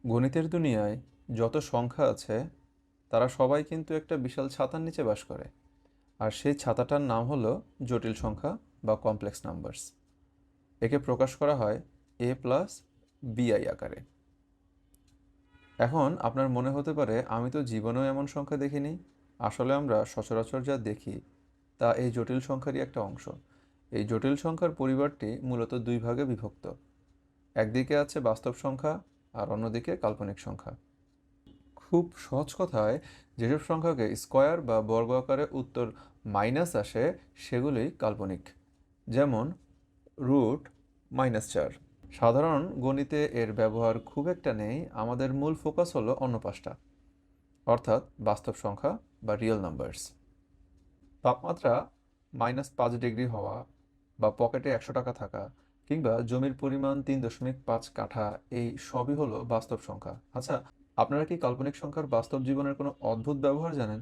গণিতের দুনিয়ায় যত সংখ্যা আছে তারা সবাই কিন্তু একটা বিশাল ছাতার নিচে বাস করে। আর সেই ছাতাটার নাম হলো জটিল সংখ্যা বা কমপ্লেক্স নাম্বারস। একে প্রকাশ করা হয় a+bi আকারে। এখন আপনার মনে হতে পারে আমি তো জীবনেও এমন সংখ্যা দেখিনি। আসলে আমরা সচরাচর যা দেখি তা এই জটিল সংখ্যারই একটা অংশ। এই জটিল সংখ্যার পরিবারটি মূলত দুই ভাগে বিভক্ত। একদিকে আছে বাস্তব সংখ্যা আর অন্যদিকে কাল্পনিক সংখ্যা। খুব সহজ কথায় যেসব সংখ্যাকে স্কয়ার বা বর্গ আকারে উত্তর মাইনাস আসে সেগুলোই কাল্পনিক। যেমন √-4। সাধারণ গণিতে এর ব্যবহার খুব একটা নেই, আমাদের মূল ফোকাস হলো অন্য পাশটা, অর্থাৎ বাস্তব সংখ্যা বা রিয়েল নাম্বারস। তাপমাত্রা -5 ডিগ্রি হওয়া বা পকেটে 100 টাকা থাকা কিংবা জমির পরিমাণ 3.5 কাঠা, এই সবই হলো বাস্তব সংখ্যা। আচ্ছা, আপনারা কি কাল্পনিক সংখ্যার বাস্তব জীবনের কোনো অদ্ভুত ব্যবহার জানেন?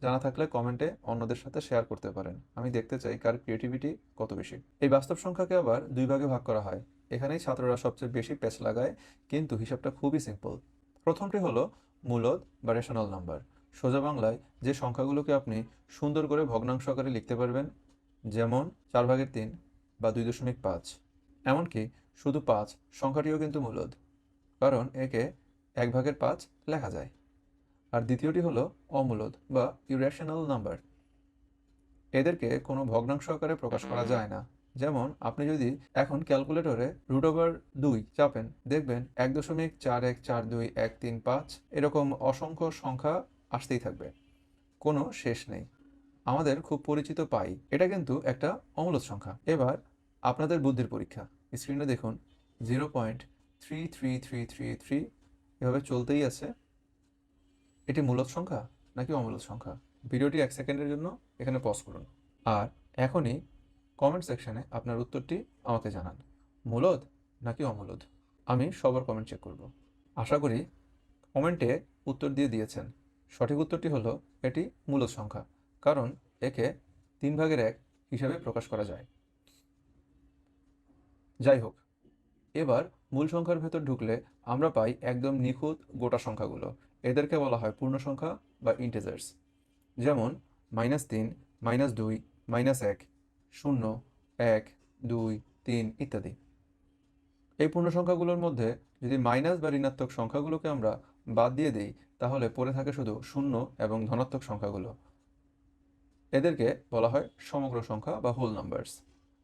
জানা থাকলে কমেন্টে অন্যদের সাথে শেয়ার করতে পারেন। আমি দেখতে চাই কার ক্রিয়েটিভিটি কত বেশি। এই বাস্তব সংখ্যাকে আবার দুই ভাগে ভাগ করা হয়। এখানেই ছাত্ররা সবচেয়ে বেশি পেচ লাগায়, কিন্তু হিসাবটা খুবই সিম্পল। প্রথমটি হলো মূলদ বা রেশনাল নাম্বার। সোজা বাংলায় যে সংখ্যাগুলোকে আপনি সুন্দর করে ভগ্নাংশ আকারে লিখতে পারবেন, যেমন 4/3 বা 2.5। এমনকি শুধু 5 সংখ্যাটিও কিন্তু মূলদ, কারণ একে 1/5 লেখা যায়। আর দ্বিতীয়টি হলো অমূলদ বা ইরেশনাল নাম্বার। এদেরকে কোনো ভগ্নাংশ আকারে প্রকাশ করা যায় না। যেমন আপনি যদি এখন ক্যালকুলেটরে √2 চাপেন, দেখবেন 1.414213 এরকম অসংখ্য সংখ্যা আসতেই থাকবে, কোনো শেষ নেই। আমাদের খুব পরিচিত পাই, এটা কিন্তু একটা অমূলদ সংখ্যা। এবার আপনাদের বুদ্ধির পরীক্ষা। স্ক্রিনে দেখুন 0.33333 এভাবে চলতেই আছে। এটি মূলদ সংখ্যা নাকি অমূলদ সংখ্যা? ভিডিওটি 1 সেকেন্ডের জন্য এখানে পজ করুন। আর এখনই কমেন্ট সেকশনে আপনার উত্তরটি আমাকে জানান, মূলদ নাকি অমূলদ। আমি সবার কমেন্ট চেক করব। আশা করি কমেন্টে উত্তর দিয়েছেন। সঠিক উত্তরটি হলো এটি মূলদ সংখ্যা, কারণ একে 3/1 হিসাবে প্রকাশ করা যায়। যাই হোক, এবার মূল সংখ্যার ভেতর ঢুকলে আমরা পাই একদম নিখুঁত গোটা সংখ্যাগুলো। এদেরকে বলা হয় পূর্ণ সংখ্যা বা ইন্টিজার্স। যেমন -3, -2, -1, 0, 1, 2, 3 ইত্যাদি। এই পূর্ণ সংখ্যাগুলোর মধ্যে যদি মাইনাস বা ঋণাত্মক সংখ্যাগুলোকে আমরা বাদ দিয়ে দিই, তাহলে পড়ে থাকে শুধু শূন্য এবং ধনাত্মক সংখ্যাগুলো। এদেরকে বলা হয় সমগ্র সংখ্যা বা হোল নাম্বারস।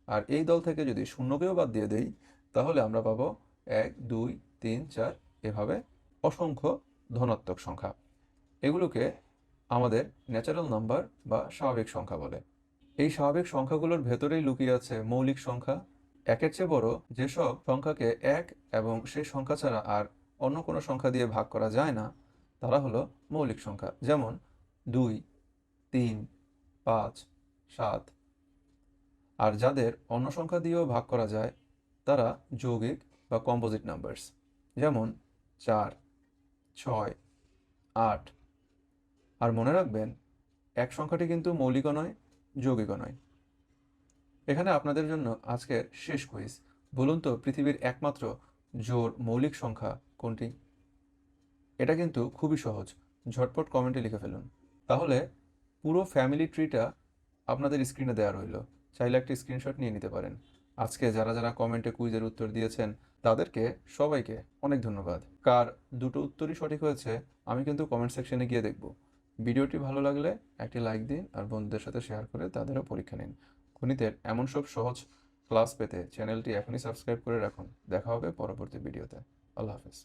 আর এই দল থেকে যদি শূন্যকেও বাদ দিয়ে দেই, তাহলে আমরা পাবো 1, 2, 3, 4 এভাবে অসংখ্য ধনাত্মক সংখ্যা। এগুলোকে আমাদের ন্যাচারাল নাম্বার বা স্বাভাবিক সংখ্যা বলে। এই স্বাভাবিক সংখ্যাগুলোর ভেতরেই লুকিয়ে আছে মৌলিক সংখ্যা। একের চেয়ে বড় যেসব সংখ্যাকে এক এবং সেই সংখ্যা ছাড়া আর অন্য কোনো সংখ্যা দিয়ে ভাগ করা যায় না, তারা হলো মৌলিক সংখ্যা। যেমন 2, 3, 5, 7। আর যাদের অন্য সংখ্যা দিয়েও ভাগ করা যায় তারা যৌগিক বা কম্পোজিট নাম্বারস। যেমন 4, 6, 8। আর মনে রাখবেন, এক সংখ্যাটি কিন্তু মৌলিকও নয়, যৌগিকও নয়। এখানে আপনাদের জন্য আজকের শেষ কুইজ। বলুন তো পৃথিবীর একমাত্র জোড় মৌলিক সংখ্যা কোনটি? এটা কিন্তু খুবই সহজ, ঝটপট কমেন্টে লিখে ফেলুন। তাহলে পুরো ফ্যামিলি ট্রিটা আপনাদের স্ক্রিনে দেওয়া রইল, চাইলে একটি স্ক্রিনশট নিয়ে নিতে পারেন। আজকে যারা যারা কমেন্টে কুইজের উত্তর দিয়েছেন তাদেরকে সবাইকে অনেক ধন্যবাদ। কার দুটো উত্তরই সঠিক হয়েছে আমি কিন্তু কমেন্ট সেকশনে গিয়ে দেখব। ভিডিওটি ভালো লাগলে একটি লাইক দিন আর বন্ধুদের সাথে শেয়ার করে তাদেরও পরীক্ষা নিন। গণিতের এমন সব সহজ ক্লাস পেতে চ্যানেলটি এখনই সাবস্ক্রাইব করে রাখুন। দেখা হবে পরবর্তী ভিডিওতে। আল্লাহ হাফেজ।